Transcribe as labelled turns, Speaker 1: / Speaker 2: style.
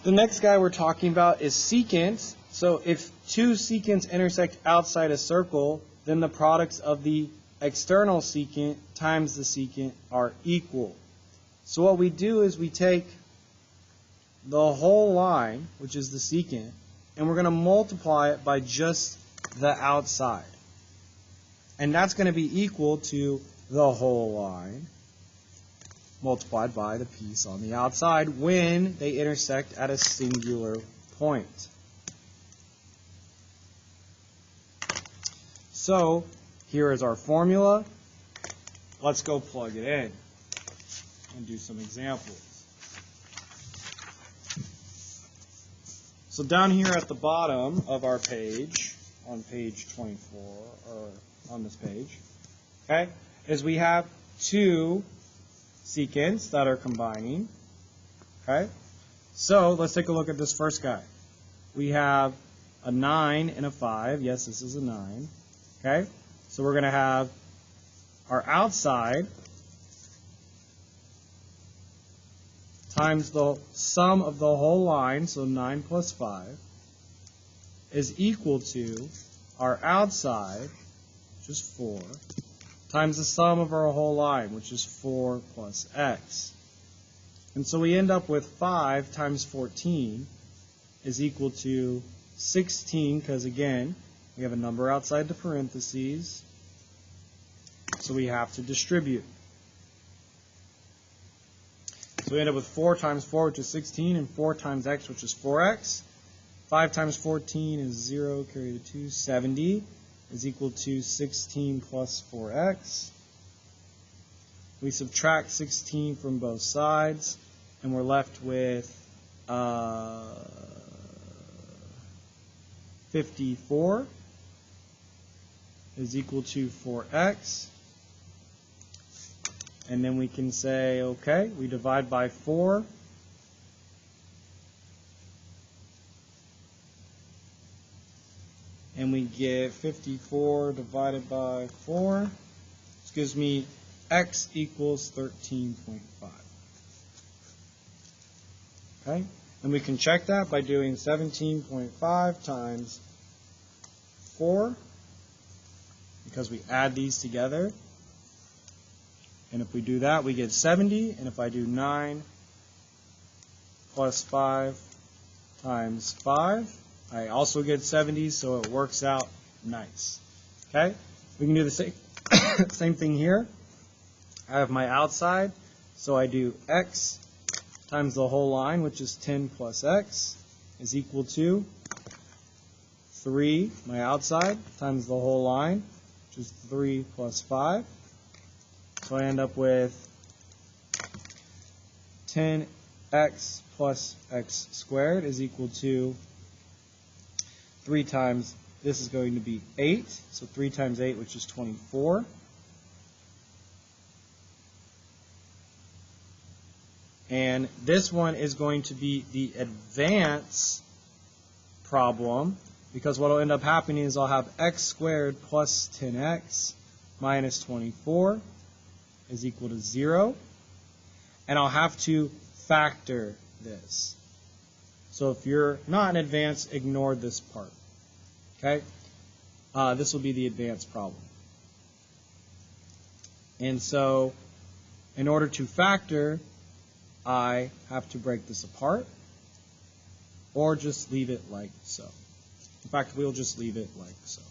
Speaker 1: The next guy we're talking about is secants. So if two secants intersect outside a circle, then the products of the external secant times the secant are equal. So what we do is we take the whole line, which is the secant, and we're going to multiply it by just the outside. And that's going to be equal to the whole line multiplied by the piece on the outside when they intersect at a singular point. So here is our formula. Let's go plug it in and do some examples. So down here at the bottom of our page, on page 24, or on this page, okay, is we have two secants that are combining. Okay, so let's take a look at this first guy. We have a 9 and a 5. Yes, this is a 9. Okay, so we're going to have our outside times the sum of the whole line, so 9 plus 5, is equal to our outside, which is 4, times the sum of our whole line, which is 4 plus x. And so we end up with 5 times 14 is equal to 16, because again, we have a number outside the parentheses, so we have to distribute. So we end up with 4 times 4, which is 16, and 4 times x, which is 4x. 5 times 14 is 0, carry the 2, 70 is equal to 16 plus 4x. We subtract 16 from both sides, and we're left with 54 is equal to 4x. And then we can say, okay, we divide by 4. And we get 54 divided by 4. This gives me x equals 13.5. Okay? And we can check that by doing 17.5 times 4, because we add these together. And if we do that, we get 70. And if I do 9 plus 5 times 5, I also get 70, so it works out nice. Okay? We can do the same thing here. I have my outside, so I do x times the whole line, which is 10 plus x, is equal to 3, my outside, times the whole line, which is 3 plus 5. So I end up with 10x plus x squared is equal to 3 times, this is going to be 8, so 3 times 8, which is 24. And this one is going to be the advance problem, because what will end up happening is I'll have x squared plus 10x minus 24 is equal to 0. And I'll have to factor this. So if you're not in advance, ignore this part. Okay? This will be the advanced problem. And so in order to factor, I have to break this apart or just leave it like so. In fact, we'll just leave it like so.